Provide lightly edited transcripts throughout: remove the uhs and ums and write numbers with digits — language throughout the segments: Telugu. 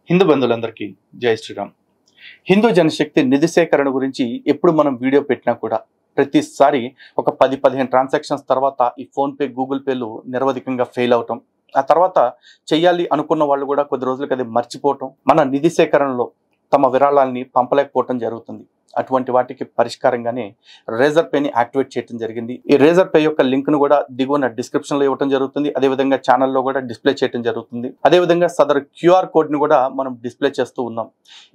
హిందూ బంధువులందరికీ జై శ్రీరామ్. హిందూ జనశక్తి నిధి సేకరణ గురించి ఎప్పుడు మనం వీడియో పెట్టినా కూడా ప్రతిసారి ఒక 10-15 ట్రాన్సాక్షన్స్ తర్వాత ఈ ఫోన్పే గూగుల్ పేలు నిరవధికంగా ఫెయిల్ అవటం, ఆ తర్వాత చెయ్యాలి అనుకున్న వాళ్ళు కూడా కొద్ది రోజులకి అది మర్చిపోవటం, మన నిధి సేకరణలో తమ విరాళాలని పంపలేకపోవటం జరుగుతుంది. అటువంటి వాటికి పరిష్కారంగానే రేజర్ పేని యాక్టివేట్ చేయడం జరిగింది. ఈ రేజర్ పే యొక్క లింక్ ను కూడా దిగువన డిస్క్రిప్షన్ లో ఇవ్వడం జరుగుతుంది. అదేవిధంగా ఛానల్లో కూడా డిస్ప్లే చేయడం జరుగుతుంది. అదేవిధంగా సదరు క్యూఆర్ కోడ్ ని కూడా మనం డిస్ప్లే చేస్తూ ఉన్నాం.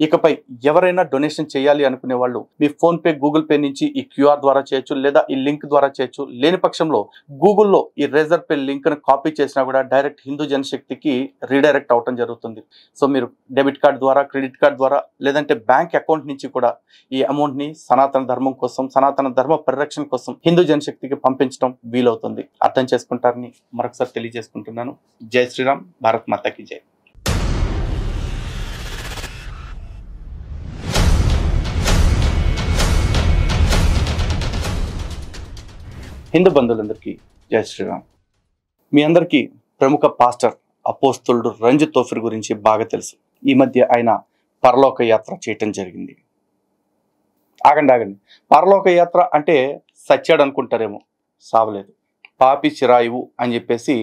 ఇకపై ఎవరైనా డొనేషన్ చేయాలి అనుకునే వాళ్ళు మీ ఫోన్ పే గూగుల్ పే నుంచి ఈ క్యూఆర్ ద్వారా చేయొచ్చు, లేదా ఈ లింక్ ద్వారా చేయొచ్చు. లేని పక్షంలో గూగుల్లో ఈ రేజర్ పే లింక్ ను కాపీ చేసినా కూడా డైరెక్ట్ హిందూ జనశక్తికి రీడైరెక్ట్ అవటం జరుగుతుంది. సో మీరు డెబిట్ కార్డ్ ద్వారా, క్రెడిట్ కార్డ్ ద్వారా, లేదంటే బ్యాంక్ అకౌంట్ నుంచి కూడా ఈ అమౌంట్ ని సనాతన ధర్మం కోసం, సనాతన ధర్మ పరిరక్షణ కోసం హిందూ జనశక్తికి పంపించడం వీలవుతుంది. అర్థం చేసుకుంటారని మరొకసారి తెలియజేసుకుంటున్నాను. జై శ్రీరామ్. భారత్ మాతాకి జై. హిందూ బంధువులందరికీ జై శ్రీరామ్. మీ అందరికీ ప్రముఖ పాస్టర్ అపోస్తలుడు రంజిత్ తోఫిర్ గురించి బాగా తెలుసు. ఈ మధ్య ఆయన పరలోక యాత్ర చేయటం జరిగింది. ఆగండి, పరలోక యాత్ర అంటే సచ్చాడు అనుకుంటారేమో, సావలేదు. పాపి చిరాయువు అని చెప్పేసి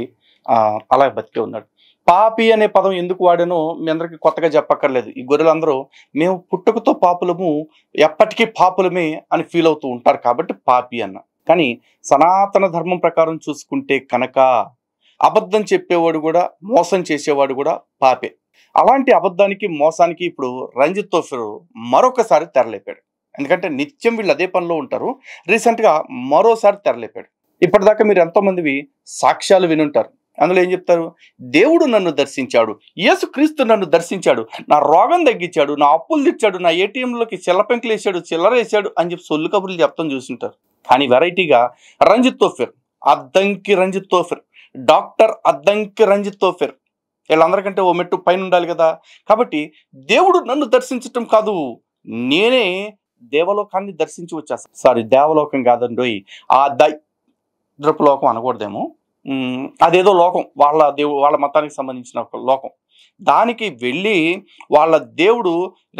అలా బతికే ఉన్నాడు. పాపి అనే పదం ఎందుకు వాడానో మీ అందరికి కొత్తగా చెప్పక్కర్లేదు. ఈ గొర్రెలందరూ మేము పుట్టుకతో పాపులము, ఎప్పటికీ పాపులమే అని ఫీల్ అవుతూ ఉంటారు కాబట్టి పాపి అన్న. కానీ సనాతన ధర్మం ప్రకారం చూసుకుంటే కనుక అబద్ధం చెప్పేవాడు కూడా, మోసం చేసేవాడు కూడా పాపే. అలాంటి అబద్ధానికి, మోసానికి ఇప్పుడు రంజిత్ తోఫిర్ మరొకసారి తెరలేపాడు. ఎందుకంటే నిత్యం వీళ్ళు అదే పనిలో ఉంటారు. రీసెంట్గా మరోసారి తెరలేపాడు. ఇప్పటిదాకా మీరు ఎంతోమందివి సాక్ష్యాలు వినుంటారు. అందులో ఏం చెప్తారు? దేవుడు నన్ను దర్శించాడు, యేసుక్రీస్తు నన్ను దర్శించాడు, నా రోగం తగ్గించాడు, నా అప్పులు తెచ్చాడు, నా ఏటీఎంలోకి చిల్లపెంకులు వేసాడు, చిల్లర వేసాడు అని చెప్పి సొల్లు కబుర్లు చెప్తాం చూసింటారు. కానీ వెరైటీగా రంజిత్ తోఫిర్, అద్దంకి రంజిత్ తోఫిర్, డాక్టర్ అద్దంకి రంజిత్ తోఫిర్, వీళ్ళందరికంటే ఓ మెట్టు పైన ఉండాలి కదా. కాబట్టి దేవుడు నన్ను దర్శించటం కాదు, నేనే దేవలోకాన్ని దర్శించి వచ్చేస్తాను. సారీ, దేవలోకం కాదండి, ఆ దైద్రపులోకం అనకూడదేమో, అదేదో లోకం, వాళ్ళ మతానికి సంబంధించిన ఒక లోకం. దానికి వెళ్ళి వాళ్ళ దేవుడు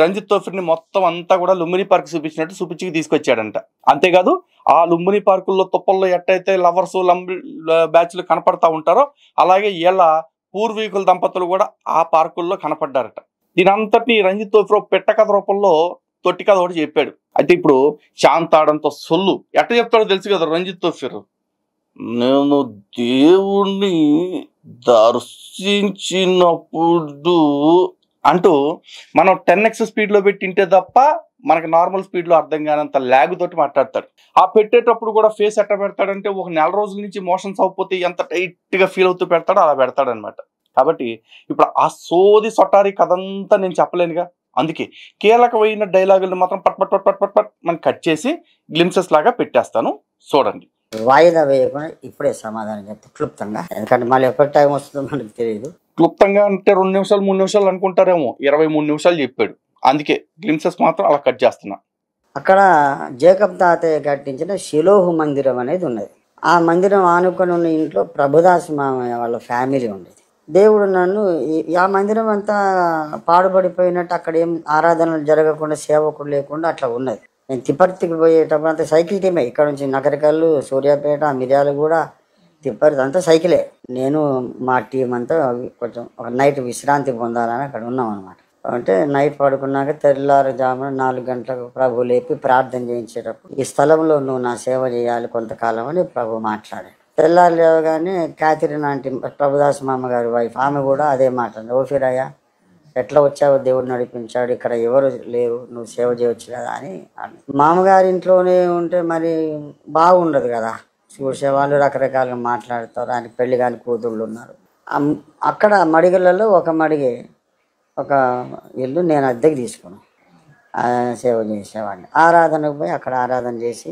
రంజిత్ తోఫిర్ని మొత్తం అంతా కూడా లుంబిని పార్క్ చూపించినట్టు చూపించి తీసుకొచ్చాడంట. అంతేకాదు, ఆ లుంబిని పార్కుల్లో తుప్పల్లో ఎట్టయితే లవర్స్ బ్యాచ్లు కనపడతా ఉంటారో అలాగే వీళ్ళ పూర్వీకుల దంపతులు కూడా ఆ పార్కుల్లో కనపడ్డారట. దీని అంతటిని రంజిత్ తోఫిర్ పెట్ట కథ రూపంలో తొట్టి కథ ఒకటి చెప్పాడు. అయితే ఇప్పుడు శాంతాడంతో సొల్లు ఎట్ట చెప్తాడో తెలుసు కదా రంజిత్ తోఫిర్. నేను దేవుణ్ణి దర్శించినప్పుడు అంటూ మనం 10x స్పీడ్లో పెట్టింటే తప్ప మనకి నార్మల్ స్పీడ్లో అర్థం కానంత ల్యాగ్ తోటి మాట్లాడతాడు. ఆ పెట్టేటప్పుడు కూడా ఫేస్ ఎట్ట పెడతాడంటే ఒక నెల రోజుల నుంచి మోషన్స్ అవ్వకపోతే ఎంత టైట్గా ఫీల్ అవుతూ పెడతాడో అలా పెడతాడనమాట. కాబట్టి ఇప్పుడు ఆ సోది సొటారి కథంతా నేను చెప్పలేనుగా. అందుకే కీలకమైన డైలాగులను మాత్రం పట్ పట్ పట్ పట్ పట్ పట్ మనం కట్ చేసి గ్లిమ్సెస్ లాగా పెట్టేస్తాను, చూడండి. వాయిదా వేయకుండా ఇప్పుడే సమాధానం చెప్తే క్లుప్తంగా, ఎందుకంటే మళ్ళీ ఎప్పటి టైం వస్తుందో మనకు తెలియదు. క్లుప్తంగా అంటే 2 నిమిషాలు 3 నిమిషాలు అనుకుంటారేమో, 23 నిమిషాలు చెప్పాడు. అందుకే గ్లిమ్సెస్ మాత్రం అలా కట్ చేస్తున్నా. అక్కడ జేకబ్ తాతయ్య కట్టించిన షిలోహు మందిరం అనేది ఉన్నది. ఆ మందిరం ఆనుకొని ఉన్న ఇంట్లో ప్రభుదాస్ మామయ్య వాళ్ళ ఫ్యామిలీ ఉండేది. దేవుడు నన్ను ఆ మందిరం అంతా పాడుపడిపోయినట్టు, అక్కడ ఏం ఆరాధనలు జరగకుండా, సేవకుడు లేకుండా అట్లా ఉన్నది. నేను తిప్పర్తికి పోయేటప్పుడు అంతా సైకిల్ టీమే, ఇక్కడ నుంచి నకరికల్లు, సూర్యాపేట, మిర్యాలు కూడా, తిప్పర్తి అంతా సైకిలే. నేను మా టీం అంతా కొంచెం ఒక నైట్ విశ్రాంతి పొందాలని అక్కడ ఉన్నాం అనమాట. అంటే నైట్ పడుకున్నాక తెల్లారుజామున 4 గంటలకు ప్రభు లేపి ప్రార్థన చేయించేటప్పుడు, ఈ స్థలంలో నువ్వు నా సేవ చేయాలి కొంతకాలం అని ప్రభు మాట్లాడాడు. తెల్లారు లేవగానే క్యాథరిన్ ఆంటీ, ప్రభుదాస్ మామగారి వైఫ్, ఆమె కూడా అదే మాట, ఓఫిరయ్య ఎట్లా వచ్చావో దేవుడు నడిపించాడు, ఇక్కడ ఎవరు లేరు, నువ్వు సేవ చేయవచ్చు కదా అని. మామగారి ఇంట్లోనే ఉంటే మరి బాగుండదు కదా, చూసేవాళ్ళు రకరకాలుగా మాట్లాడతారు. ఆయనకి పెళ్లి కాని కూతుళ్ళు ఉన్నారు. అక్కడ మడిగలలో ఒక ఇల్లు నేను అద్దెకి తీసుకున్నాను, సేవ చేసేవాడిని. ఆరాధనకు పోయి అక్కడ ఆరాధన చేసి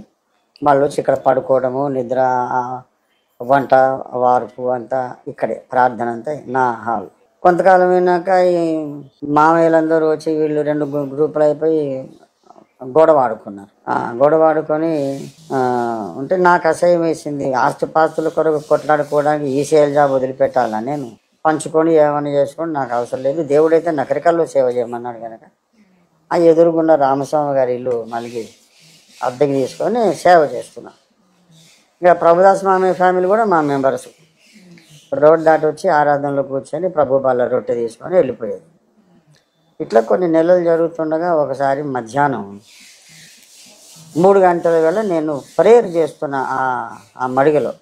మళ్ళీ వచ్చి ఇక్కడ పడుకోవడము, నిద్ర, వంట, వార్పు అంతా ఇక్కడే, ప్రార్థన అంతా నా హాల్. కొంతకాలం అయినాక ఈ మామయ్యలందరూ వచ్చి వీళ్ళు 2 గ్రూపులు అయిపోయి గొడవ ఆడుకున్నారు. గొడవ ఆడుకొని ఉంటే నాకు అసహ్యం వేసింది. ఆస్తుపాస్తుల కొరకు కొట్లాడుకోవడానికి ఈసీఎల్ జాబ్ వదిలిపెట్టాలా నేను? పంచుకొని ఏమైనా చేసుకొని నాకు అవసరం లేదు. దేవుడైతే నకరికల్లో సేవ చేయమన్నాడు కనుక ఆ ఎదురుగున్న రామస్వామి గారి ఇల్లు మళ్ళీ అద్దెకి తీసుకొని సేవ చేస్తున్నాం. ఇక ప్రభుదాస్ మామయ్య ఫ్యామిలీ కూడా మా మెంబర్స్. రోడ్ దాటి వచ్చి ఆరాధనలో కూర్చొని ప్రభు బాల రొట్టె తీసుకొని వెళ్ళిపోయేది. ఇట్లా కొన్ని నెలలు జరుగుతుండగా ఒకసారి మధ్యాహ్నం 3 గంటల వేళ నేను ప్రేయర్ చేస్తున్న ఆ మడిగలో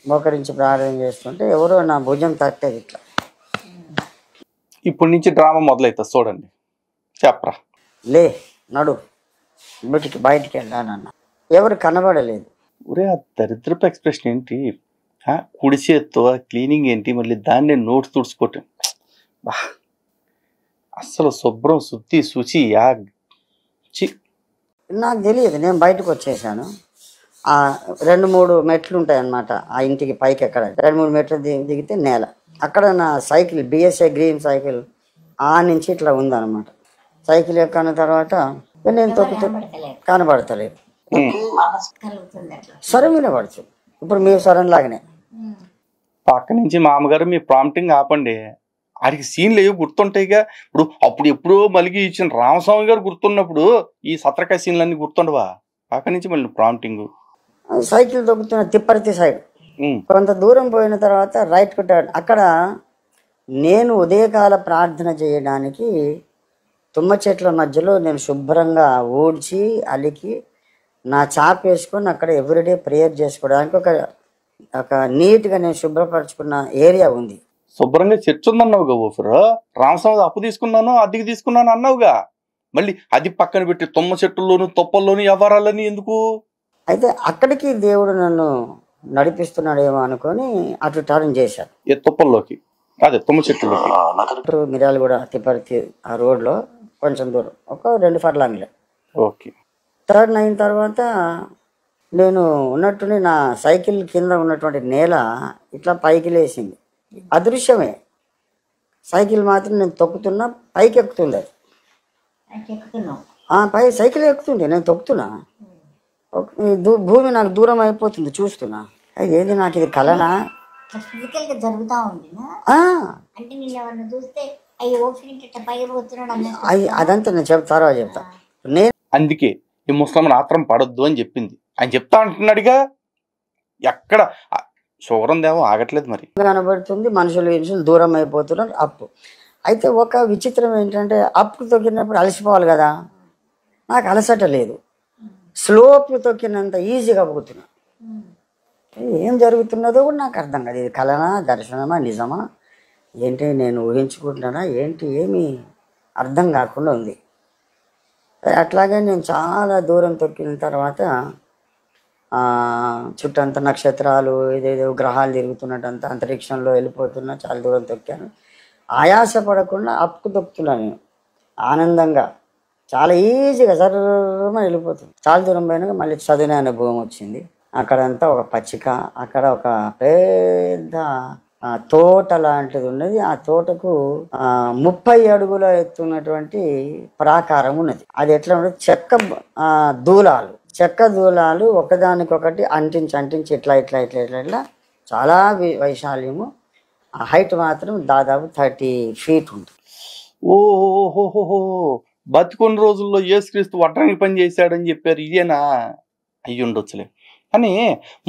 మోకరించి ప్రార్థన చేస్తుంటే ఎవరో నా భుజం తట్టేది ఇట్లా. ఇప్పటి నుంచి డ్రామా మొదలవుతుంది చూడండి. చెప్పరా. లే నడు బయటికి వెళ్ళానన్న. ఎవరు కనబడలేదు. ఒరే ఆ దరిద్రపు ఎక్స్ప్రెషన్ ఏంటి? కుడి చేత్తో క్లీనింగ్ ఏంటి? మళ్ళీ దాన్ని నోట్స్ తుడుచుకోవటం. బా అస్సలు శుభ్రం శుద్ధి శుచి నాకు తెలియదు. నేను బయటకు వచ్చేసాను. 2-3 మెట్లు ఉంటాయి అన్నమాట ఆ ఇంటికి పైకి. ఎక్కడ 2-3 మెట్లు దిగితే నేల. అక్కడ నా సైకిల్ BSA గ్రీన్ సైకిల్ నుంచి ఇట్లా ఉందన్నమాట. సైకిల్ ఎక్కిన తర్వాత నేను తొక్కుతూ కనబడతలేదు. స్వరం వినబడుతుంది. ఇప్పుడు మీ స్వరం లాగానే. పక్క నుంచి మామగారు మీ ప్రాంప్టింగ్ ఆపండి. ఆడికి సీన్లు ఏవి గుర్తుంటాయిగా. ఇప్పుడు అప్పుడు ఎప్పుడో మలిగి ఇచ్చిన రామస్వామి గారు గుర్తున్నప్పుడు ఈ సత్రకాయ సీన్లన్నీ గుర్తుండవా? పక్క నుంచి మళ్ళీ ప్రాంప్టింగ్. సైకిల్ తొక్కుతున్న తిప్పర్తి సైడ్ కొంత దూరం పోయిన తర్వాత రైట్ కొట్టాడు. అక్కడ నేను ఉదయకాల ప్రార్థన చేయడానికి తుమ్మ చెట్ల మధ్యలో నేను శుభ్రంగా ఊడ్చి అలికి నా చాప్ వేసుకొని అక్కడ ఎవ్రీడే ప్రేయర్ చేసుకోవడానికి ఒక నీట్గా నేను శుభ్రపరచుకున్న ఏరియా ఉంది. శుభ్రంగా చర్చ్ ఉందన్నావుగా ఓఫర్. రామస్వామి అప్పు తీసుకున్నాను అద్దెకి తీసుకున్నాను అన్నావుగా. మళ్ళీ అది పక్కన పెట్టి తుమ్మ చెట్టుల్లోను తొప్పల్లోను వ్యవహారాలని ఎందుకు? అయితే అక్కడికి దేవుడు నన్ను నడిపిస్తున్నాడేమో అనుకొని అటు టర్న్ చేశాను. ఏ తుప్పల్లోకి? అదే తుమ్మ చెట్టులోకి. మిర్యాలగూడ తిప్పర్తి ఆ రోడ్లో కొంచెం దూరం ఒక 2 ఫర్లాంగ్లే. ఓకే. టర్న్ అయిన తర్వాత నేను ఉన్నట్టుండి నా సైకిల్ కింద ఉన్నటువంటి నేల ఇట్లా పైకి లేచింది. అదృశ్యమే. సైకిల్ మాత్రం నేను తొక్కుతున్నా పైకి ఎక్కుతుంది. పై సైకిల్ ఎక్కుతుంది, నేను తొక్కుతున్నా. భూమి నాకు దూరం అయిపోతుంది చూస్తున్నా. ఏది నాకు ఇది కలనా? అదంతా నేను తర్వాత చెప్తా. నేను అందుకే ఈ ముస్లిం ఆత్రం పడొద్దు అని చెప్పింది. ఆయన చెప్తా అంటున్నాడుగా. ఎక్కడ శుభ్రందేమో ఆగట్లేదు. మరి కనబడుతుంది మనుషులు దూరం అయిపోతున్నారు. అప్పు అయితే ఒక విచిత్రం ఏంటంటే అప్పు తొక్కినప్పుడు అలసిపోవాలి కదా. నాకు అలసట లేదు. స్లోప్ తొక్కినంత ఈజీగా పోతున్నా. ఏం జరుగుతున్నదో కూడా నాకు అర్థం కాదు. ఇది కలనా దర్శనమా నిజమా ఏంటి నేను ఊహించుకుంటున్నానా ఏంటి ఏమీ అర్థం కాకుండా ఉంది. అట్లాగే నేను చాలా దూరం తొక్కిన తర్వాత చుట్టంతా నక్షత్రాలు ఇదేదో గ్రహాలు తిరుగుతున్నట్టంతా అంతరిక్షంలో వెళ్ళిపోతున్నా. చాలా దూరం తొక్కాను. ఆయాస పడకుండా అప్పు తొక్కుతున్నాను నేను ఆనందంగా. చాలా ఈజీగా సర్రమని వెళ్ళిపోతుంది. చాలా దూరం పోయినాక మళ్ళీ చదువునే అనుభవం వచ్చింది. అక్కడంతా ఒక పచ్చిక, అక్కడ ఒక పెద్ద తోట లాంటిది ఉన్నది. ఆ తోటకు 30 అడుగుల ఎత్తున్నటువంటి ప్రాకారం ఉన్నది. అది ఎట్లా ఉన్నది? చెక్క దూలాలు ఒకదానికొకటి అంటించి ఇట్లా చాలా వైశాల్యము. ఆ హైట్ మాత్రం దాదాపు 30 feet ఉంటుంది. ఓహోహోహో, బతికొన్ని రోజుల్లో యేసుక్రీస్తు వడ్రంగి పని చేశాడని చెప్పారు. ఇదేనా? అయ్యి ఉండొచ్చులే. కానీ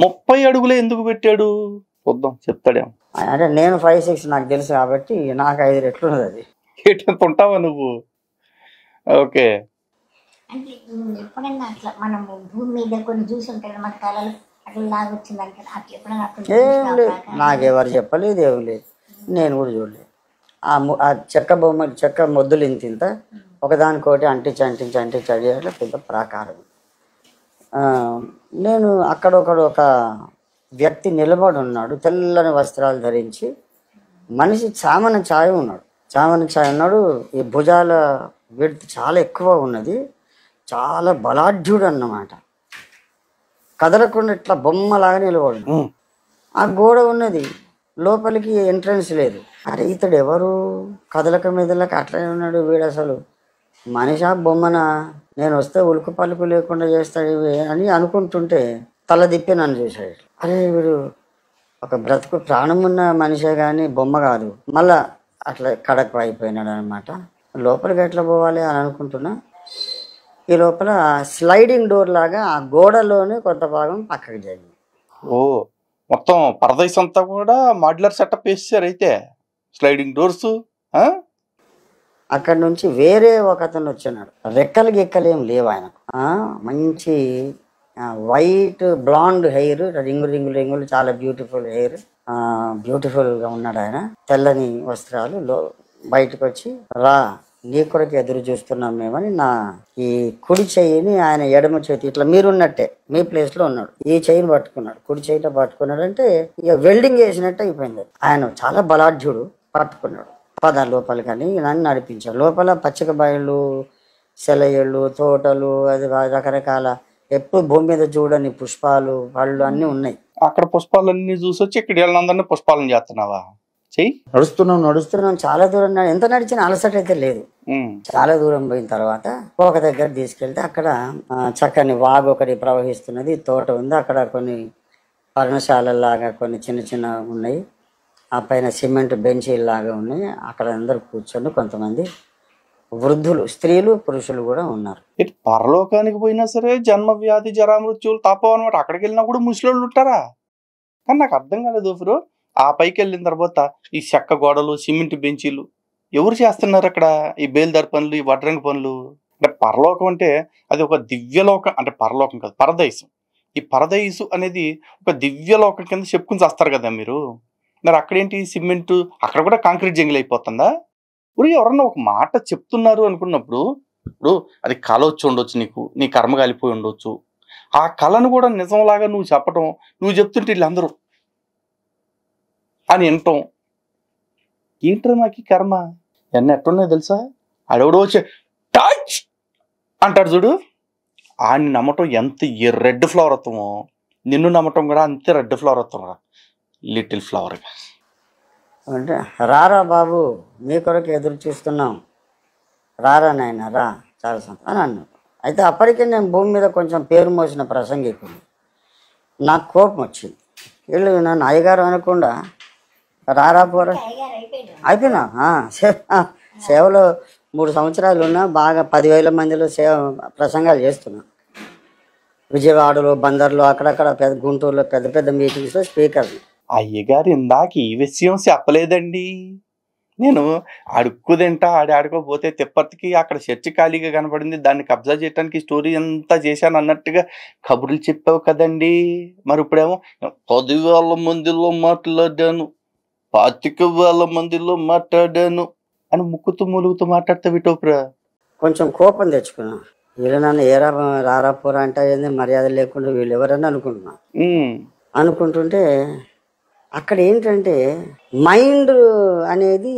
30 అడుగులే ఎందుకు పెట్టాడు? చూద్దాం చెప్తాడేమో. అంటే నేను 5'6" నాకు తెలుసు కాబట్టి నాకు 5 రెట్లు ఉన్నది. అది ఏంటంత ఉంటావా నువ్వు? ఓకే. అంటే ఎప్పుడన్నా అట్లా మనం భూమి మీద కొన్ని చూసి ఉంటాయి మన కళలు అట్లా లాగొచ్చిందంటే అట్లా ఎప్పుడన్నా ఏం లేదు. నాకెవరు చెప్పలేదు, ఏం లేదు, నేను కూడా చూడలేదు. ఆ చెక్క మొద్దులు ఇంత ఒకదానికోటి అంటించి అట్లా పెద్ద ప్రాకారం. నేను ఒక వ్యక్తి నిలబడి ఉన్నాడు. తెల్లని వస్త్రాలు ధరించి మనిషి చామన ఛాయ ఉన్నాడు. ఈ భుజాల విడ్త్ చాలా ఎక్కువ ఉన్నది. చాలా బలాఢ్యుడు అన్నమాట. కదలకుండా ఇట్లా బొమ్మలాగా నిలబడి. ఆ గోడ ఉన్నది, లోపలికి ఎంట్రన్స్ లేదు. అరే ఇతడు ఎవరు? కదలక మెదలక అట్లనే ఉన్నాడు వీడు. అసలు మనిషా బొమ్మనా? నేను వస్తే ఉలుకు పలుకు లేకుండా చేస్తాడు అని అనుకుంటుంటే తల తిప్పి నన్ను చూశాడు. అరే వీడు ఒక బ్రతుకు ప్రాణం ఉన్న మనిషే కానీ బొమ్మ కాదు. మళ్ళా అట్లా కడకు అయిపోయినాడు అనమాట. లోపలికి ఎట్లా పోవాలి అని అనుకుంటున్నా. ఈ లోపల స్లైడింగ్ డోర్ లాగా ఆ గోడలోనే కొంత భాగం పక్కకి జరిగింది. ఓ, మొత్తం పరదేశం అంతా కూడా మాడ్యులర్ సెటప్ వేసారు అయితే, స్లైడింగ్ డోర్స్. అక్కడ నుంచి వేరే ఒక అతను వచ్చినాడు. రెక్కలు గిక్కలేం లేవు ఆయనకు. మంచి వైట్ బ్లాండ్ హెయిర్, రింగులు చాలా బ్యూటిఫుల్ హెయిర్, బ్యూటిఫుల్గా ఉన్నాడు ఆయన. తెల్లని వస్త్రాలు. బయటకు వచ్చి, రా నీ కొరకు ఎదురు చూస్తున్నాం మేమని నా ఈ కుడి చెయ్యిని ఆయన ఎడమ చేతి ఇట్లా మీరున్నట్టే మీ ప్లేస్లో ఉన్నాడు. ఈ చెయ్యిని పట్టుకున్నాడు, కుడి చెయ్యిలో పట్టుకున్నాడు. అంటే ఇక వెల్డింగ్ వేసినట్టు అయిపోయింది. ఆయన చాలా బలాఢ్యుడు. పట్టుకున్నాడు, పద లోపలికని నన్ను నడిపించాడు. లోపల పచ్చిక బయళ్ళు, సెలయేళ్ళు, తోటలు, అది రకరకాల ఎప్పుడు భూమి మీద చూడని పుష్పాలు, పళ్ళు అన్నీ ఉన్నాయి. అక్కడ పుష్పాలన్నీ చూసొచ్చి ఇక్కడ వీళ్ళందరినీ పుష్పాలను చేస్తున్నావా? చెయ్యి. నడుస్తున్నాం చాలా దూరం. ఎంత నడిచినా అలసట అయితే లేదు. చాలా దూరం పోయిన తర్వాత ఒక దగ్గర తీసుకెళ్తే అక్కడ చక్కని వాగు ఒకటి ప్రవహిస్తున్నది, తోట ఉంది. అక్కడ కొన్ని పర్ణశాలలాగా కొన్ని చిన్న ఉన్నాయి. ఆ పైన సిమెంట్ బెంచీలాగా ఉన్నాయి. అక్కడ అందరు కూర్చొని కొంతమంది వృద్ధులు, స్త్రీలు, పురుషులు కూడా ఉన్నారు. పరలోకానికి పోయినా సరే జన్మ వ్యాధి జరామృత్యులు తప్పవు అనమాట. అక్కడికి వెళ్ళినా కూడా ముసలోళ్ళు ఉంటారా? కానీ నాకు అర్థం కాలేదు బ్రో. ఆ పైకి వెళ్ళిన తర్వాత ఈ చెక్క గోడలు, సిమెంట్ బెంచీలు ఎవరు చేస్తున్నారు అక్కడ? ఈ బేల్దారి పనులు, ఈ వడ్రంగి పనులు. అంటే పరలోకం అంటే అది ఒక దివ్యలోకం. అంటే పరలోకం కాదు, పరదైసు. ఈ పరదైసు అనేది ఒక దివ్యలోకం కింద చెప్పుకుని చేస్తారు కదా మీరు. మరి అక్కడేంటి సిమెంట్, అక్కడ కూడా కాంక్రీట్ జంగిల్ అయిపోతుందా? ఊరి ఎవరన్నా ఒక మాట చెప్తున్నారు అనుకున్నప్పుడు, ఇప్పుడు అది కళ వచ్చి ఉండొచ్చు, నీ కర్మ కాలిపోయి ఉండొచ్చు. ఆ కళను కూడా నిజంలాగా నువ్వు చెప్పటం, నువ్వు చెప్తుంటే వీళ్ళందరూ అని వినటం. ఏంటో మాకు కర్మ ఎన్న ఎట్టున్నాయో తెలుసా? ఆడెవడో వచ్చే టచ్ అంటాడు చూడు, ఆడిని నమ్మటం ఎంత రెడ్ ఫ్లవర్ అవుతామో, నిన్ను నమ్మటం కూడా అంతే రెడ్ ఫ్లవర్ అవుతాం రా, లిటిల్ ఫ్లవర్గా. అంటే రారా బాబు, మీ కొరకు ఎదురు చూస్తున్నాం, రారా నాయన రా, చాలా సంతోషం అని అన్నాడు. అయితే అప్పటికే నేను భూమి మీద కొంచెం పేరు మోసిన ప్రసంగికుని. నాకు కోపం వచ్చింది. వీళ్ళు నన్ను అయ్యగారు అనకుండా రారా పోరా అయిపోయినా. సేవలో 3 సంవత్సరాలు ఉన్నా, బాగా 10,000 మందిలో ప్రసంగాలు చేస్తున్నా. విజయవాడలో, బందర్లో, అక్కడక్కడ గుంటూరులో పెద్ద మీటింగ్స్లో స్పీకర్ని. అయ్యగారు ఇందాక ఈ విషయం చెప్పలేదండి. నేను అడుక్కు తింటా, ఆడుకోపోతే తిప్పతికి అక్కడ చర్చి ఖాళీగా కనపడింది, దాన్ని కబ్జా చేయడానికి స్టోరీ అంతా చేశాను అన్నట్టుగా కబుర్లు చెప్పావు కదండి. మరి ఇప్పుడేమో 10,000 మందిలో మాట్లాడాను, 25,000 మందిలో మాట్లాడాను అని ముక్కుతూ మూలుగుతూ మాట్లాడితే విటోపురా. కొంచెం కోపం తెచ్చుకున్నా. వీళ్ళు నన్ను ఏరా రారా పోరా అంటే ఏంది మర్యాద లేకుండా వీళ్ళు ఎవరన్నా అనుకుంటున్నా. అనుకుంటుంటే అక్కడ ఏంటంటే మైండ్ అనేది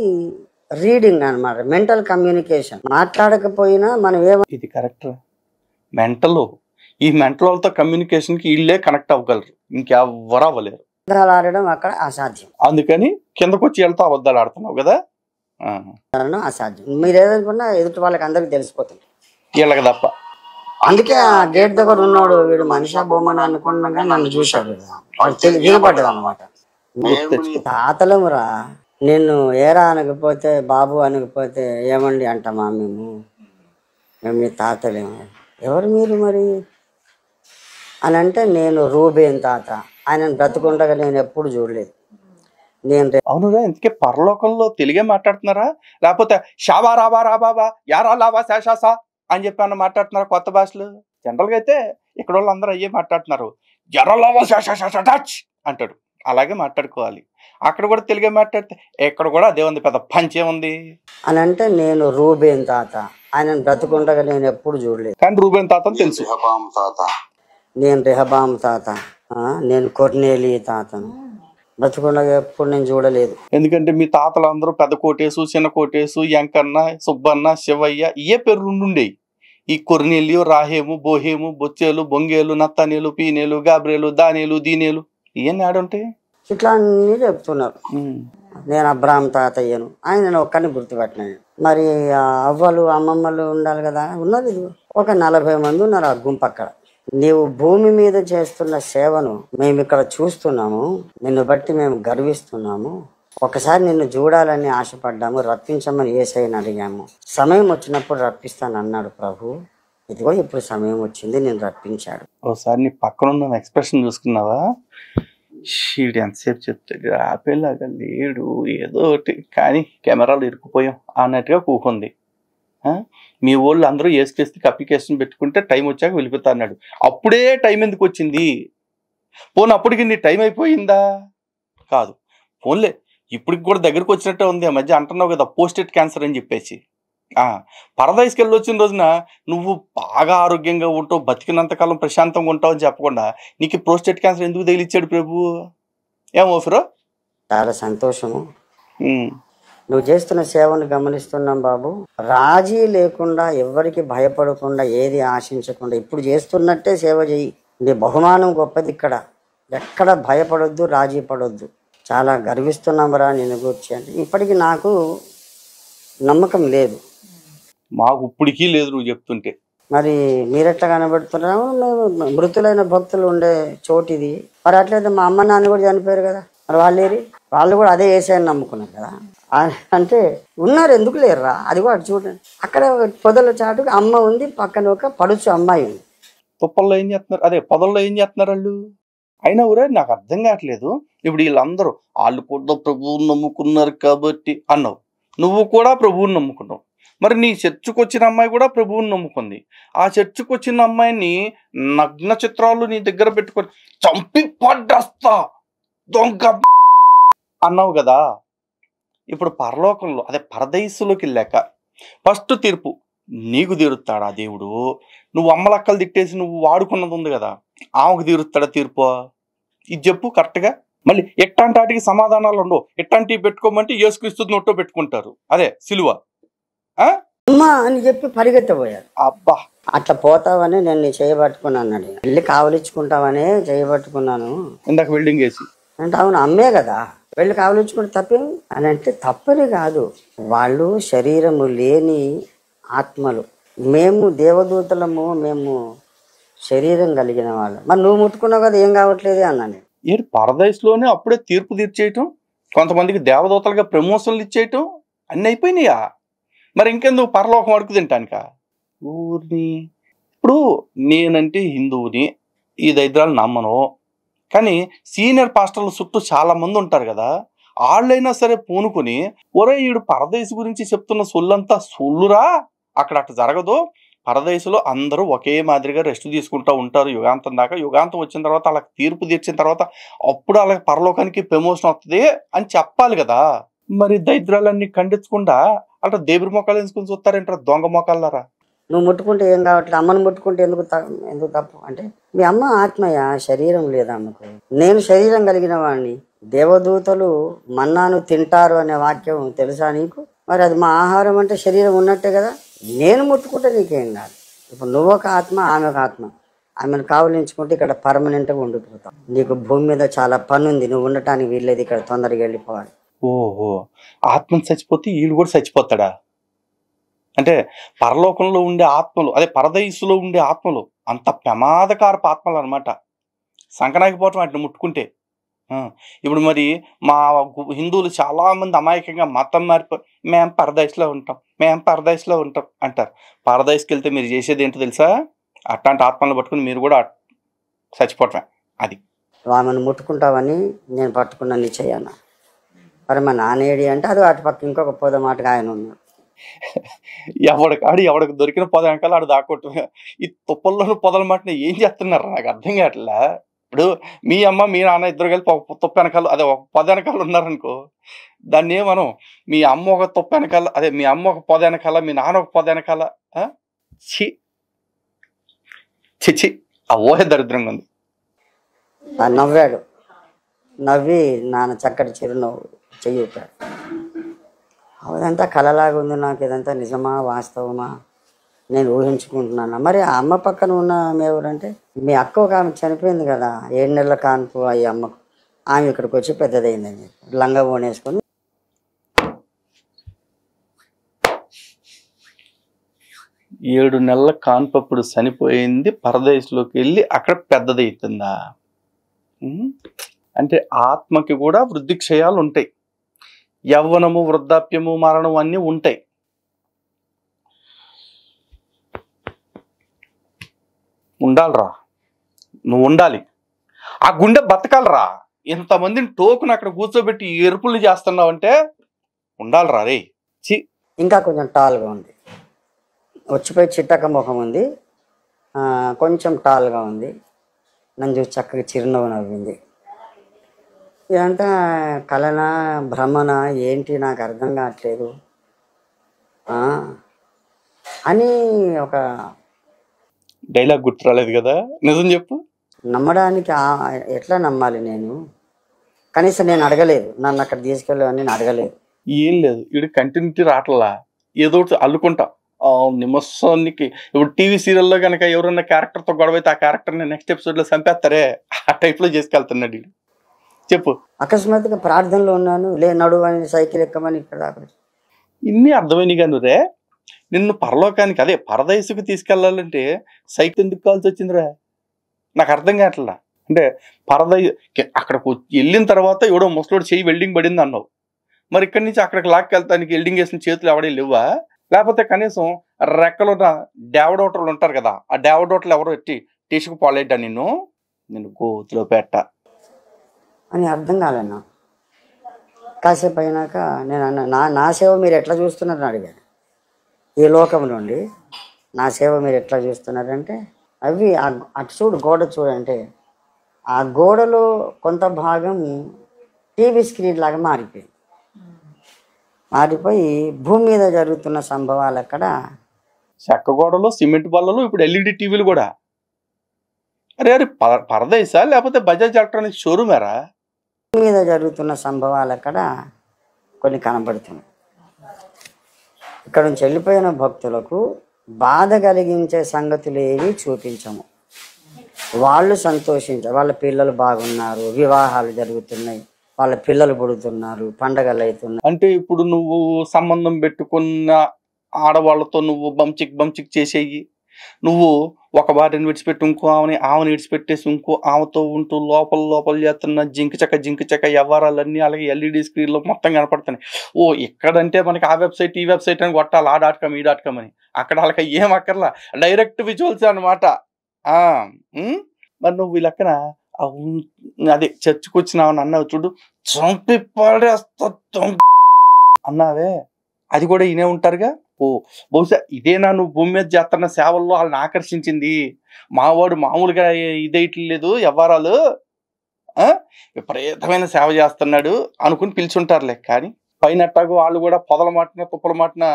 రీడింగ్ అనమాట, మెంటల్ కమ్యూనికేషన్. మాట్లాడకపోయినా మనం ఇది కరెక్ట్. ఈ మెంటల్ వాళ్ళతో కమ్యూనికేషన్కి వీళ్ళే కనెక్ట్ అవ్వగలరు, ఇంకెవ్వరు అవ్వలేరు. అబద్ధాలు ఆడడం అక్కడ అసాధ్యం. అందుకని కిందకు వచ్చి వెళ్తా అబద్ధాలు ఆడుతున్నావు కదా. అసాధ్యం. మీరు ఏదనుకున్నా ఎదుటి వాళ్ళకి అందరికి తెలిసిపోతుంది, వీళ్ళకి తప్ప. అందుకే ఆ గేట్ దగ్గర ఉన్నాడు, వీడు మనిషి బొమ్మని అనుకున్నాగా నన్ను చూశాడు, వాడు వినపడ్డాడు అనమాట. తాతలమురా, నిన్ను ఏరా అనకపోతే, బాబు అనకపోతే ఏమండి అంటామా మేము మీ తాతలేము. ఎవరు మీరు మరి అని అంటే, నేను రూబేన్ తాత, ఆయన బ్రతుకుండగా నేను ఎప్పుడు చూడలేదు. అవునురా, ఇంతకే పరలోకంలో తెలుగే మాట్లాడుతున్నారా, లేకపోతే షాబా రాబా రాబాబా యారా లాబా శాషాసా అని చెప్పి అన్న మాట్లాడుతున్నారా కొత్త భాషలు? జనరల్గా అయితే ఇక్కడ వాళ్ళు అందరూ అయ్యే మాట్లాడుతున్నారు. జరలాబా శాషాషా టచ్ అంటాడు, అలాగే మాట్లాడుకోవాలి. అక్కడ కూడా తెలుగే మాట్లాడితే ఎక్కడ కూడా అదే ఉంది, పెద్ద పంచేముంది అని అంటే, నేను రూబేన్ తాత, ఆయన బ్రతుకుండగా నేను ఎప్పుడు చూడలేదు. కానీ రూబేన్ తాత అని తెలుసు. నేను రెహబాం తాత, నేను కొర్నేలి తాతను, బ్రతుకుండగా ఎప్పుడు నేను చూడలేదు. ఎందుకంటే మీ తాతలు అందరూ పెద్ద కోటేసు, చిన్న కోటేసు, ఎంకన్న, సుబ్బన్న, శివయ్య ఇయే పేర్లు ఉండేవి. ఈ కొర్నేలి, రాహేము, బోహేము, బొచ్చేలు, బొంగేలు, నత్తనేలు, పీనేలు, గాబ్రేలు, దానేలు, దీనేలు ఇవన్నీ ఆడుంటాయి. ఇట్లా అన్నీ చెప్తున్నారు. నేను అబ్రాహం తాతయ్యను, ఆయన ఒక్కరిని గుర్తుపెట్టినాను. మరి అవ్వలు అమ్మమ్మలు ఉండాలి కదా, ఉన్నారు. ఒక 40 మంది ఉన్నారు ఆ గుంపు అక్కడ. నీవు భూమి మీద చేస్తున్న సేవను మేము ఇక్కడ చూస్తున్నాము, నిన్ను బట్టి మేము గర్విస్తున్నాము. ఒకసారి నిన్ను చూడాలని ఆశపడ్డాము, రప్పించమని యేసయ్యని అడిగాము. సమయం వచ్చినప్పుడు రప్పిస్తాను అన్నాడు ప్రభు. ఇదిగో ఇప్పుడు సమయం వచ్చింది, నేను రప్పించాడు. ఒకసారి నీ పక్కన ఉన్న ఎక్స్ప్రెషన్ చూసుకున్నావా? షీడు ఎంతసేపు చెప్తాడు, ఆపేలాగా లేడు, ఏదో ఒకటి కానీ కెమెరాలు ఇరుక్కుపోయాం అన్నట్టుగా కూకుంది. మీ వాళ్ళు అందరూ ఏసుకేస్తే అప్లికేషన్ పెట్టుకుంటే టైం వచ్చాక వెళ్ళిపోతా అన్నాడు. అప్పుడే టైం ఎందుకు వచ్చింది? పోనీ అప్పటికి నీ టైం అయిపోయిందా? కాదు, పోన్లే ఇప్పటికి కూడా దగ్గరకు వచ్చినట్టే ఉంది. ఆ మధ్య అంటున్నావు కదా పోస్టెడ్ క్యాన్సర్ అని చెప్పేసి. పరదైస్కి వెళ్ళి వచ్చిన రోజున నువ్వు బాగా ఆరోగ్యంగా ఉంటావు, బతికినంతకాలం ప్రశాంతంగా ఉంటావు అని చెప్పకుండా నీకు ప్రోస్టేట్ క్యాన్సర్ ఎందుకు తగిలిచ్చాడు ప్రభు? ఏం ఓఫరో? చాలా సంతోషము. నువ్వు చేస్తున్న సేవను గమనిస్తున్నాం బాబు. రాజీ లేకుండా, ఎవరికి భయపడకుండా, ఏది ఆశించకుండా ఇప్పుడు చేస్తున్నట్టే సేవ చేయి. నీ బహుమానం గొప్పది. ఇక్కడ ఎక్కడ భయపడొద్దు, రాజీ పడొద్దు. చాలా గర్విస్తున్నాంరా నిన్ను గురించి అంటే. ఇప్పటికీ నాకు నమ్మకం లేదు. మాకు ఇప్పటికీ లేదు నువ్వు చెప్తుంటే. మరి మీరెట్లా కనబడుతున్నాము? మృతులైన భక్తులు ఉండే చోటు ఇది. మరి అట్లయితే మా అమ్మ నాన్న కూడా చనిపోయారు కదా, మరి వాళ్ళు కూడా అదే యేసయ్యని నమ్ముకున్నారు కదా. అంటే ఉన్నారు, ఎందుకు లేరురా? అది కూడా చూడండి, అక్కడ పొదల చాటుకు అమ్మ ఉంది, పక్కన ఒక పడుచు అమ్మాయి ఉంది. తుప్పల్లో ఏం చేస్తున్నారు? అదే పొదల్లో ఏం చేస్తున్నారు వాళ్ళు? అయినా ఊరే నాకు అర్థం కావట్లేదు. ఇప్పుడు వీళ్ళందరూ వాళ్ళు కూడా ప్రభువుని నమ్ముకున్నారు కాబట్టి అన్నావు, నువ్వు కూడా ప్రభువుని నమ్ముకున్నావు. మరి నీ చర్చకు వచ్చిన అమ్మాయి కూడా ప్రభువుని నమ్ముకుంది. ఆ చర్చకు వచ్చిన అమ్మాయిని నగ్న చిత్రాలు నీ దగ్గర పెట్టుకొని చంపి పడ్డస్తా దొంగ అన్నావు కదా. ఇప్పుడు పరలోకంలో అదే పరదైసులోకి వెళ్ళాక ఫస్ట్ తీర్పు నీకు తీరుస్తాడా దేవుడు? నువ్వు అమ్మలక్కలు తిట్టేసి నువ్వు వాడుకున్నది ఉంది కదా, ఆమెకు తీరుస్తాడా తీర్పు? ఇది చెప్పు కరెక్ట్గా. మళ్ళీ ఎట్టాంటి వాటికి సమాధానాలు ఉండవు. ఎట్టాంటివి పెట్టుకోమంటే యేసుక్రీస్తు నోట్లో పెట్టుకుంటారు, అదే సిలువ అమ్మా అని చెప్పి పరిగెత్తబోయాడు. అబ్బా, అట్లా పోతావని నేను నీ చేయబట్టుకున్నాను, వెళ్ళి కావలించుకుంటావనే చేయబట్టుకున్నాను. ఇందాక వెల్డింగ్ వేసి అంటే అవును అమ్మే కదా, వెళ్ళి కావలించుకుంటే తప్పేమి అని అంటే తప్పని కాదు. వాళ్ళు శరీరము లేని ఆత్మలు, మేము దేవదూతలము, మేము శరీరం కలిగిన వాళ్ళు. మరి నువ్వు ముట్టుకున్నావు కదా, ఏం కావట్లేదు అన్నాను. ఏంటి పరదైస్లోనే అప్పుడే తీర్పు తీర్చేయటం, కొంతమందికి దేవదూతలుగా ప్రమోషన్లు ఇచ్చేయటం అన్నీ అయిపోయినాయా? మరి ఇంకెందుకు పరలోకం అడుగు తింటానిక ఊరిని? ఇప్పుడు నేనంటే హిందువుని, ఈ దైద్రాలు నమ్మను, కానీ సీనియర్ పాస్టర్ల చుట్టూ చాలా మంది ఉంటారు కదా, వాళ్ళైనా సరే పూనుకొని ఒరే వీడు పరదేశ్ గురించి చెప్తున్న సొల్లంతా సొల్లురా, అక్కడ అట్లా జరగదు, పరదేశంలో అందరూ ఒకే మాదిరిగా రెస్ట్ తీసుకుంటూ ఉంటారు యుగాంతం దాకా, యుగాంతం వచ్చిన తర్వాత వాళ్ళకి తీర్పు తీర్చిన తర్వాత అప్పుడు వాళ్ళకి పరలోకానికి ప్రమోషన్ వస్తుంది అని చెప్పాలి కదా. మరి దైద్రాలన్నీ ఖండించకుండా అట్లా దేవుడి మొక్కలు ఎంచుకొని చూస్తారేంటారా దొంగ మొక్కలారా? నువ్వు ముట్టుకుంటే ఏం కావట్లేదు, అమ్మను ముట్టుకుంటే ఎందుకు తప్పు అంటే మీ అమ్మ ఆత్మయ, శరీరం లేదా అమ్మకు. నేను శరీరం కలిగిన వాడిని. దేవదూతలు మన్నాను తింటారు అనే వాక్యం తెలుసా నీకు? మరి అది మా ఆహారం అంటే శరీరం ఉన్నట్టే కదా. నేను ముట్టుకుంటే నీకేం కాదు. ఇప్పుడు నువ్వు ఒక ఆత్మ, ఆమె ఒక ఆత్మ. ఆమెను కావలించుకుంటే ఇక్కడ పర్మనెంట్గా ఉండిపోతావు. నీకు భూమి మీద చాలా పని ఉంది, నువ్వు ఉండటానికి వీల్లేదు, ఇక్కడ తొందరగా వెళ్ళిపోవాలి. ఓహో, ఆత్మ చచ్చిపోతే వీళ్ళు కూడా చచ్చిపోతాడా? అంటే పరలోకంలో ఉండే ఆత్మలు, అదే పరదైసులో ఉండే ఆత్మలు అంత ప్రమాదకారపు ఆత్మలు అనమాట. సంకనాకపోవటం వాటిని ముట్టుకుంటే. ఇప్పుడు మరి మా హిందువులు చాలామంది అమాయకంగా మతం మారిపోయి మేము పరదైస్లో ఉంటాం, మేము పరదైస్లో ఉంటాం అంటారు. పరదైస్కి వెళ్తే మీరు చేసేది ఏంటో తెలుసా? అట్లాంటి ఆత్మలను పట్టుకుని మీరు కూడా చచ్చిపోవటమే. అది ఆమెను ముట్టుకుంటావని నేను పట్టుకున్నా నీ చెయ్యన్న. మరి మా నానేడి అంటే అది అటు పక్క ఇంకొక పొద మాటగా ఆయన ఉన్నాడు. ఎవడికి దొరికిన పొద వెనకాల ఆడు దాక్కొట్టు. ఈ తుప్పల్లోనూ పొదల మాటని ఏం చేస్తున్నారు నాకు అర్థం కావట్లే. ఇప్పుడు మీ అమ్మ మీ నాన్న ఇద్దరు కలిపి ఒక తుప్ప వెనకాల, అదే ఒక పొద వెనకాల ఉన్నారనుకో, దాన్ని ఏమనం, మీ అమ్మ ఒక తుప్ప వెనకాల, అదే మీ అమ్మ ఒక పొద వెనకాల, మీ నాన్న ఒక పొద వెనకాల. చిచి, ఆ ఊహ దరిద్రంగా ఉంది. నవ్వాడు, నవ్వి నాన్న చక్కటి చిరునవ్వు చెయ్యిపాడు. అదంతా కలలాగా ఉంది నాకు, ఇదంతా నిజమా వాస్తవమా నేను ఊహించుకుంటున్నాను. మరి ఆ అమ్మ పక్కన ఉన్న ఆమె ఎవరంటే మీ అక్క ఒక ఆమె చనిపోయింది కదా, 7 నెలల కాన్పు అయ్యి అమ్మకు. ఆమె ఇక్కడికి వచ్చి పెద్దదైందని చెప్పి లంగా ఓనేసుకొని 7 నెలల కాన్పప్పుడు చనిపోయింది, పరదేశంలోకి వెళ్ళి అక్కడ పెద్దదవుతుందా? అంటే ఆత్మకి కూడా వృద్ధి క్షయాలు ఉంటాయి, యవ్వనము, వృద్ధాప్యము, మరణం అన్నీ ఉంటాయి. ఉండాలిరా, నువ్వు ఉండాలి, ఆ గుండె బతకాలరా. ఇంతమందిని టోకును అక్కడ కూర్చోబెట్టి ఎరుపులు చేస్తున్నావంటే ఉండాలిరా రే. ఇంకా కొంచెం టాల్గా ఉంది, వచ్చిపోయి చిట్టక ముఖం ఉంది, కొంచెం టాల్గా ఉంది, నన్ను చూసి చక్కగా చిరునవ్వు నవ్వింది. ఇదంతా కలనా భ్రమణ ఏంటి నాకు అర్థం కావట్లేదు అని ఒక డైలాగ్ గుర్తు రాలేదు కదా, నిజం చెప్పు. నమ్మడానికి ఎట్లా నమ్మాలి నేను? కనీసం నేను అడగలేదు, నన్ను అక్కడ తీసుకెళ్ళని నేను అడగలేదు. ఏం లేదు, వీడు కంటిన్యూటీ రావట్లా, ఏదో ఒకటి అల్లుకుంటా నిమిషానికి. ఇప్పుడు టీవీ సీరియల్లో కనుక ఎవరన్నా క్యారెక్టర్తో గొడవ అయితే ఆ క్యారెక్టర్ని నెక్స్ట్ ఎపిసోడ్లో చంపేస్తారే, ఆ టైప్లో చేసుకెళ్తున్నాడు వీడు. చెప్పు. అకస్మాత్తుగా ప్రార్థనలో ఉన్నాను, నడువని సైకిల్ ఎక్కమని ఇక్కడ దాకా. ఇన్ని అర్థమైనగా నువ్వే. నిన్ను పరలోకానికి, అదే పరదేశకు తీసుకెళ్లాలంటే సైకిల్ ఎందుకు కావాల్సి వచ్చిందిరా? నాకు అర్థం కావట్లా. అంటే అక్కడికి వెళ్ళిన తర్వాత ఎవడో ముసలోడు చెయ్యి వెల్డింగ్ పడింది అన్నావు, మరి ఇక్కడి నుంచి అక్కడికి లాక్కెళ్తానికి వెల్డింగ్ వేసిన చేతులు ఎవడే లేవా? లేకపోతే కనీసం రెక్కలున్న డేవడోటలు ఉంటారు కదా, ఆ డేవడోటలు ఎవరో ఎట్టి టీసుకు పాలేడ్డా నిన్ను గోతులో పెట్ట అని అర్థం కాలేనా? కాసేపు అయినాక నేను అన్న, నా సేవ మీరు ఎట్లా చూస్తున్నారని అడిగాను. ఈ లోకం నుండి నా సేవ మీరు ఎట్లా చూస్తున్నారంటే, అవి అటు చూడు, గోడ చూడంటే ఆ గోడలో కొంత భాగం టీవీ స్క్రీన్ లాగా మారిపోయి భూమి మీద జరుగుతున్న సంభవాలు అక్కడ చెక్క గోడలు, సిమెంట్ బల్లలు, ఇప్పుడు ఎల్ఈడి టీవీలు కూడా. అరే పరదేశా లేకపోతే బజాజ్ ఎలక్ట్రానిక్స్ షోరూమేరా? భూమి మీద జరుగుతున్న సంభవాలు అక్కడ కొన్ని కనబడుతున్నాయి. ఇక్కడ నుంచి వెళ్ళిపోయిన భక్తులకు బాధ కలిగించే సంగతులు ఏవి చూపించము. వాళ్ళు సంతోషించారు, వాళ్ళ పిల్లలు బాగున్నారు, వివాహాలు జరుగుతున్నాయి, వాళ్ళ పిల్లలు పుడుతున్నారు, పండగలు అవుతున్నాయి. అంటే ఇప్పుడు నువ్వు సంబంధం పెట్టుకున్న ఆడవాళ్ళతో నువ్వు బంచిక్ చేసేయి, నువ్వు ఒక భార్యను విడిచిపెట్టి ఇంకో ఆమెను విడిచిపెట్టేసి ఇంకో ఆమెతో ఉంటూ లోపల చేస్తున్న జింక చక్క వ్యవహారాలన్నీ అలాగే ఎల్ఈడి స్క్రీన్లో మొత్తం కనపడుతున్నాయి. ఓ ఇక్కడంటే మనకి ఆ వెబ్సైట్ ఈ వెబ్సైట్ అని కొట్టాలి, ఆ.com ఈ.com అని. అక్కడ వాళ్ళకి ఏం అక్కర్లా, డైరెక్ట్ విజువల్స్ అనమాట. మరి నువ్వు ఈ లెక్కన అదే చర్చకు వచ్చినావని అన్నావు చూడు, చంపి పడేస్తా అన్నావే, అది కూడా ఈయనే ఉంటారుగా. ఓ బహుశా ఇదేనా నువ్వు భూమి మీద చేస్తున్న సేవల్లో వాళ్ళని ఆకర్షించింది? మావాడు మామూలుగా ఇదేయట్లేదు, వ్యవహారాలు విపరీతమైన సేవ చేస్తున్నాడు అనుకుని పిలిచుంటారులే. కానీ పైన ఎట్టాగో వాళ్ళు కూడా పొదల మాటిన తుప్పల మాటిన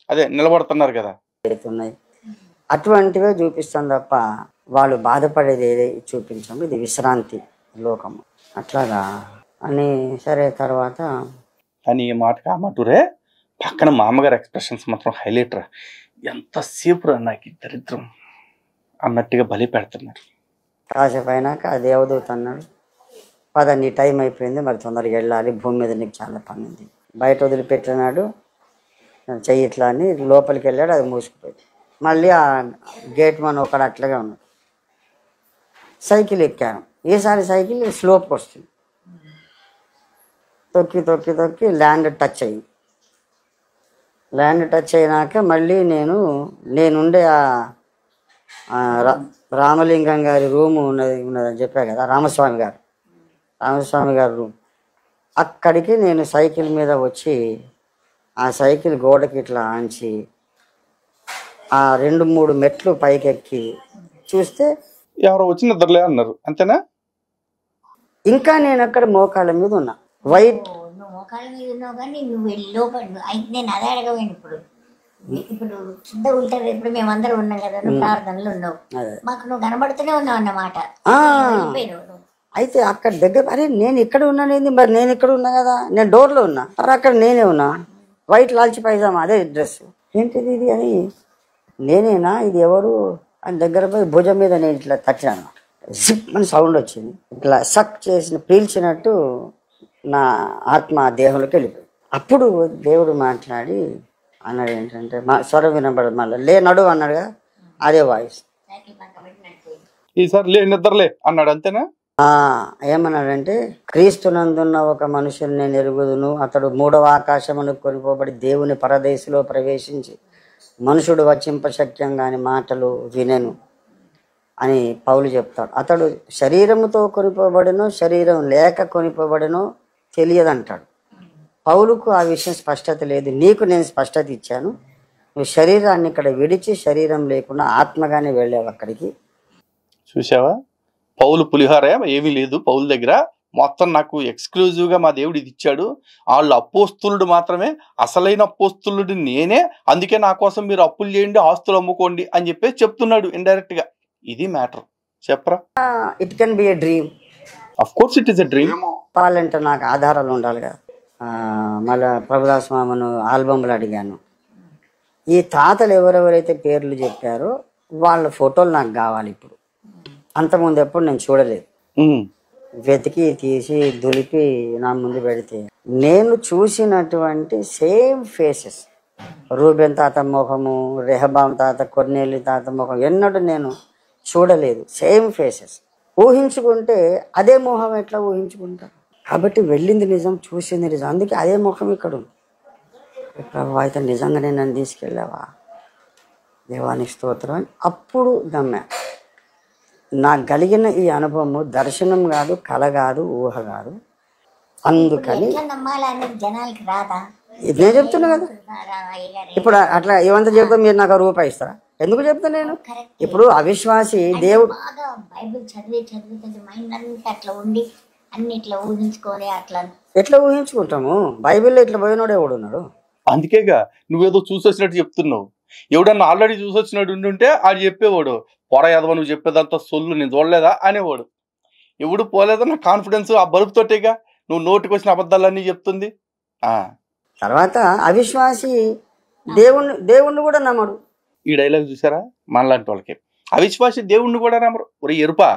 అదే నిలబడుతున్నారు కదా. అటువంటివే చూపిస్తాం తప్ప వాళ్ళు బాధపడేది ఏది చూపించాము. ఇది విశ్రాంతి లోకము అట్లాగా అని. సరే తర్వాత అని ఈ మాటకి ఆ మాటూరే పక్కన మా అమ్మగారు ఎక్స్ప్రెషన్స్ మాత్రం హైలైట్ రా. ఎంతసేపు రా నాకు ఈ దరిద్రం అన్నట్టుగా బలి పెడుతున్నారు. కాసేపు అయినాక ఆ దేవదూత అన్నాడు, పద నీ టైం అయిపోయింది, మరి తొందరగా వెళ్ళాలి, భూమి మీద నీకు చాలా పని ఉంది. బయట వదిలిపెట్టినాడు, చెయ్యి ఇట్లా అని లోపలికి వెళ్ళాడు, అది మూసుకుపోయింది. మళ్ళీ ఆ గేట్ మన ఒకడు అట్లాగే ఉన్నాడు. సైకిల్ ఎక్కాను, ఈసారి సైకిల్ స్లోప్కి వస్తుంది. తొక్కి ల్యాండ్ టచ్ అయ్యింది. ల్యాండ్ టచ్ అయినాక మళ్ళీ నేనుండే రామలింగం గారి రూము ఉన్నదని చెప్పా కదా, రామస్వామి గారి రూమ్, అక్కడికి నేను సైకిల్ మీద వచ్చి ఆ సైకిల్ గోడకి ఇట్లా ఆంచి ఆ 2-3 మెట్లు పైకెక్కి చూస్తే ఎవరో వచ్చి నిద్రలే అన్నారు, అంతేనా? ఇంకా నేను అక్కడ మోకాళ్ళ మీద ఉన్నా. వైట్ మోకాళ్ళ మీద ఉన్నావు కానీ నువ్వు వెళ్ళి లోపల అయితే నేను అదే అడగవేను. ఇప్పుడు కింద ఉంటారు, ఇప్పుడు మేమందరం ఉన్నాం కదా, నువ్వు ప్రార్థనలు ఉన్నావు, మాకు నువ్వు కనబడుతూనే ఉన్నావు అన్నమాట. అయితే అక్కడ దగ్గర, అరే నేను ఇక్కడ ఉన్నానేంది, మరి నేను ఇక్కడ ఉన్నా కదా, నేను డోర్లో ఉన్నా, మరి అక్కడ నేనే ఉన్నా, వైట్ లాల్చి పైజామా అదే డ్రెస్, ఏంటిది ఇది అని, నేనేనా ఇది ఎవరు అని దగ్గర పోయి భుజం మీద నేను ఇట్లా తట్టినాను. జిప్ అని సౌండ్ వచ్చింది, ఇట్లా సక్ చేసిన పీల్చినట్టు నా ఆత్మ దేహంలోకి వెళ్ళిపోయింది. అప్పుడు దేవుడు మాట్లాడి, అన్నాడు ఏంటంటే మా స్వరం వినబడదు, మళ్ళీ లే నడు అన్నాడుగా, అదే వాయిస్. సైకిల్ పక్క పెట్టి నడిపోయింది. ఈసారి లే నిద్రలే అన్నాడు, అంతేనా? ఏమన్నాడంటే క్రీస్తునందున్న ఒక మనుషుని నేను ఎరుగుదును, అతడు 3వ ఆకాశమునకు కొనిపోబడి దేవుని పరదేశిలో ప్రవేశించి మనుషుడు వచింపశక్యం కాని మాటలు వినెను అని పౌలు చెప్తాడు. అతడు శరీరముతో కొనిపోబడినో శరీరం లేక కొనిపోబడినో తెలియదంటాడు. పౌలుకు ఆ విషయం స్పష్టత లేదు. నీకు నేను స్పష్టత ఇచ్చాను, నువ్వు శరీరాన్ని ఇక్కడ విడిచి శరీరం లేకుండా ఆత్మగానే వెళ్ళావు అక్కడికి. చూసావా, పౌలు పులిహార ఏమీ లేదు పౌలు దగ్గర, మొత్తం నాకు ఎక్స్క్లూజివ్గా మా దేవుడు ఇది ఇచ్చాడు, వాళ్ళు అపోస్తులుడు మాత్రమే, అసలైన అపోస్తులుడు నేనే, అందుకే నా కోసం మీరు అప్పులు చేయండి, ఆస్తులు అమ్ముకోండి అని చెప్పేసి చెప్తున్నాడు ఇండైరెక్ట్గా. ఇది మ్యాటర్, చెప్పరా? It can be a dream. Of course it is a dream. చెప్పాలంటే నాకు ఆధారాలు ఉండాలి కదా. మళ్ళా ప్రభుదాస్ మామను ఆల్బమ్లు అడిగాను. ఈ తాతలు ఎవరెవరైతే పేర్లు చెప్పారో వాళ్ళ ఫోటోలు నాకు కావాలి ఇప్పుడు. అంతకుముందు ఎప్పుడు నేను చూడలేదు. వెతికి తీసి దులిపి నా ముందు పెడితే నేను చూసినటువంటి సేమ్ ఫేసెస్, రూబెన్ తాత ముఖము, రెహబాం తాత, కొర్నేలి తాత ముఖం ఎన్నడూ నేను చూడలేదు. సేమ్ ఫేసెస్ ఊహించుకుంటే అదే మొహం ఎట్లా ఊహించుకుంటా? కాబట్టి వెళ్ళింది నిజం, చూసింది నిజం, అందుకే అదే ముఖం ఇక్కడ ఉంది. ప్రభు అయితే నిజంగానే నన్ను తీసుకెళ్ళావా, దేవానికి స్తోత్రం అని అప్పుడు నమ్మా. నాకు కలిగిన ఈ అనుభవము దర్శనం కాదు, కళ కాదు, ఊహ కాదు. అందుకని ఎట్లా నమ్మాలని జనాలకి రాదా? నేను చెప్తున్నా కదా. ఇప్పుడు అట్లా ఏమంతా చెప్తా మీరు నాకు రూపాయి ఇస్తారా? ఎందుకు చెప్తా నేను? ఇప్పుడు అవిశ్వాసి దేవుడు బాగా బైబిల్ చదివి మైండ్ అంతా అట్లా ఉండి అన్ని ఇట్లా ఊహించుకొని అట్లా ఎట్లా ఊహించుకుంటాము? బైబిల్లో ఇట్లా పోయినోడు ఎవడు ఉన్నాడు? అందుకేగా నువ్వేదో చూసొచ్చినట్టు చెప్తున్నావు. ఎవడన్నా ఆల్రెడీ చూసొచ్చినట్టు ఉంటుంటే ఆడు చెప్పేవాడు, పొర ఎదవ నువ్వు చెప్పేదంతా సొల్లు నేను చూడలేదా అనేవాడు. ఎవడు పోలేదా నా కాన్ఫిడెన్స్ ఆ బలుపుతోటేగా నువ్వు నోటికి వచ్చిన అబద్ధాలన్నీ చెప్తుంది. తర్వాత అవిశ్వాసి దేవుణ్ణి కూడా నమ్మడు. ఈ డైలాగ్ చూసారా? మనలాంటి వాళ్ళకి అవిశ్వాసి దేవుణ్ణి కూడా నమ్మరు. ఒరే ఎరుపా,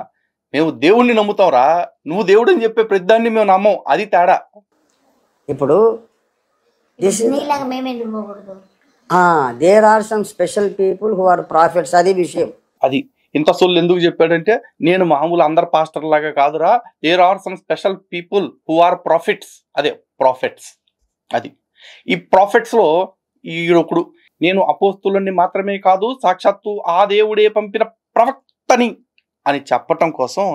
మేము దేవుణ్ణి నమ్ముతాంరా, నువ్వు దేవుడు అని చెప్పే ప్రతిదాన్ని మేము నమ్మం, అది తేడా. ఇప్పుడు నీలాగా మేము ఎందుకు పోకూడదు? There are some special people who are prophets. అది విషయం. అది ఇంత సొల్లు ఎందుకు చెప్పాడంటే, నేను మామూలు అందరు పాస్టర్ లాగా కాదురా, there are some special people who are prophets. అదే ప్రాఫిట్స్. అది ఈ ప్రాఫిట్స్ లో ఈడొకడు నేను అపోస్తులని మాత్రమే కాదు, సాక్షాత్తు ఆ దేవుడే పంపిన ప్రవక్తని అని చెప్పటం కోసం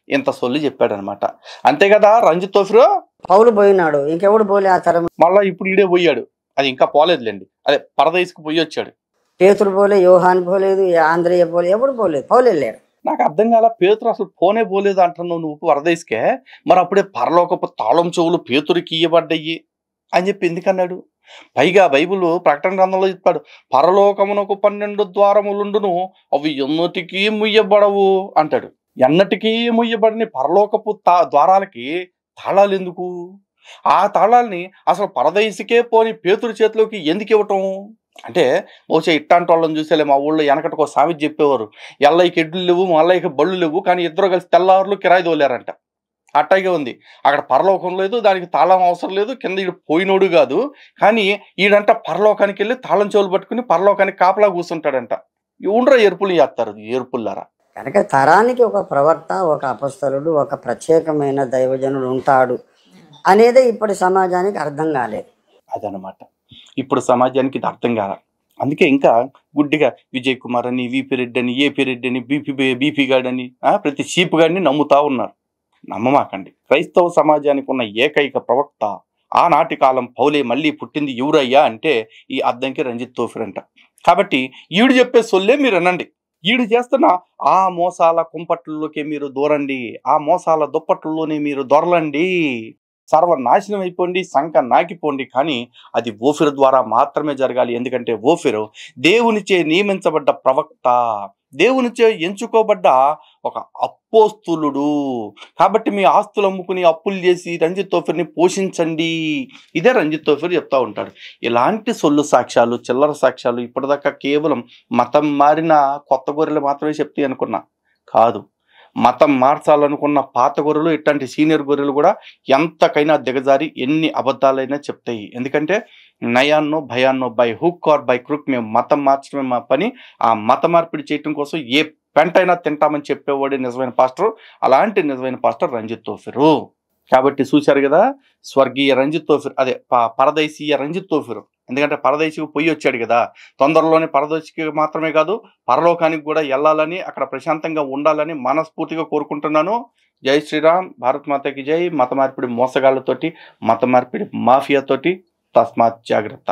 ఇంత సొల్లు చెప్పాడనమాట. అంతే కదా రంజిత్ తోఫిరో? పౌలు పోయినాడు, ఇంకెవడు పోలే ఆ తరం. మళ్ళా ఇప్పుడు ఈడే పోయాడు, అది ఇంకా పోలేదులేండి, అదే పరదేశకు పోయి వచ్చాడు. పేతురు పోలే, యోహాన్ పోలేదు, ఆంధ్రయ్య పోలే, ఎవడు పోలేదు, పౌలు వెళ్ళాడు. నాకు అర్థం కాల, పేతురు అసలు పోనే పోలేదు అంటున్నావు నువ్వు పరదేశకే, మరి అప్పుడే పరలోకపు తాళం చెవులు పేతురికి ఇయ్యబడ్డాయి అని చెప్పి ఎందుకన్నాడు? పైగా బైబిల్ ప్రకటన గ్రంథంలో చెప్తాడు, పరలోకమునకు 12 ద్వారములుండును, అవి ఎన్నటికీ ముయ్యబడవు అంటాడు. ఎన్నటికీ ముయ్యబడిన పరలోకపు ద్వారాలకి తాళాలు ఎందుకు? ఆ తాళాలని అసలు పరదేశికే పోని పేతురు చేతిలోకి ఎందుకు ఇవ్వటం? అంటే బహుశా ఇట్లాంటి వాళ్ళని చూసేలే, మా ఊళ్ళో వెనకటికో సామెత చెప్పేవారు, ఎల్లయ్యకి ఎడ్లు లేవు మల్లయ్యకి బళ్ళు లేవు, కానీ ఇద్దరు కలిసి తెల్లారులు కిరాయి తోలారంట. అట్టాగే ఉంది, అక్కడ పరలోకం లేదు, దానికి తాళం అవసరం లేదు, కింద ఈడు పోయినోడు కాదు, కానీ ఈడంట పరలోకానికి వెళ్ళి తాళం చెవులు పట్టుకుని పరలోకానికి కాపలా కూర్చుంటాడంట. ఉండరా ఎరుపులు చేస్తారు, ఎరుపుల్లారా. కనుక తరానికి ఒక ప్రవక్త, ఒక అపస్తలుడు, ఒక ప్రత్యేకమైన దైవజనుడు ఉంటాడు అనేదే ఇప్పటి సమాజానికి అర్థం కాలేదు. అదనమాట ఇప్పుడు సమాజానికి ఇది అర్థం కాల. అందుకే ఇంకా గుడ్డిగా విజయ్ కుమార్ అని, విపి రెడ్డి అని, ఏపీ రెడ్డి అని, బీపీ గార్డ్ అని, ప్రతి చీప్ గాడిని నమ్ముతా ఉన్నారు. నమ్మమాకండి. క్రైస్తవ సమాజానికి ఉన్న ఏకైక ప్రవక్త ఆనాటి కాలం పౌలే. మళ్ళీ పుట్టింది ఎవరయ్యా అంటే ఈ అద్దంకి రంజిత్ తోఫిర్ అంట. కాబట్టి ఈడు చెప్పే సొల్లే మీరు అనండి. ఈడు చేస్తున్న ఆ మోసాల కుంపట్లలోకి మీరు దూరండి, ఆ మోసాల దుప్పట్లలోనే మీరు దొరలండి, సర్వనాశనం అయిపోండి, సంక నాకిపోండి. కానీ అది ఓఫిర్ ద్వారా మాత్రమే జరగాలి. ఎందుకంటే ఓఫిర్ దేవునిచే నియమించబడ్డ ప్రవక్త, దేవునిచే ఎంచుకోబడ్డ ఒక అపోస్తులుడు. కాబట్టి మీ ఆస్తులు అమ్ముకుని అప్పులు చేసి రంజిత్ తోఫిర్ని పోషించండి. ఇదే రంజిత్ తోఫిర్ చెప్తా ఉంటాడు. ఇలాంటి సొల్లు సాక్ష్యాలు, చిల్లర సాక్ష్యాలు ఇప్పటిదాకా కేవలం మతం మారిన కొత్త గొర్రెలు మాత్రమే చెప్తాయి అనుకున్నా. కాదు, మతం మార్చాలనుకున్న పాత గొర్రెలు, ఇట్లాంటి సీనియర్ గొర్రెలు కూడా ఎంతకైనా దిగజారి ఎన్ని అబద్ధాలైనా చెప్తాయి. ఎందుకంటే నయాన్నో భయాన్నో by hook or by crook మేము మతం మార్చడమే మా పని, ఆ మత మార్పిడి చేయటం కోసం ఏ పెంటైనా తింటామని చెప్పేవాడే నిజమైన పాస్టర్. అలాంటి నిజమైన పాస్టర్ రంజిత్ తోఫిరు. కాబట్టి చూశారు కదా, స్వర్గీయ రంజిత్ తోఫిర్, అదే పరదేశీయ రంజిత్ తోఫిర్. ఎందుకంటే పరదేశికి పోయి వచ్చాడు కదా, తొందరలోనే పరదేశికి మాత్రమే కాదు పరలోకానికి కూడా వెళ్ళాలని, అక్కడ ప్రశాంతంగా ఉండాలని మనస్ఫూర్తిగా కోరుకుంటున్నాను. జై శ్రీరామ్, భారత్ మాతాకి జై. మత మార్పిడి మోసగాళ్ళతోటి, మత మార్పిడి మాఫియాతోటి తస్మాత్ జాగ్రత్త.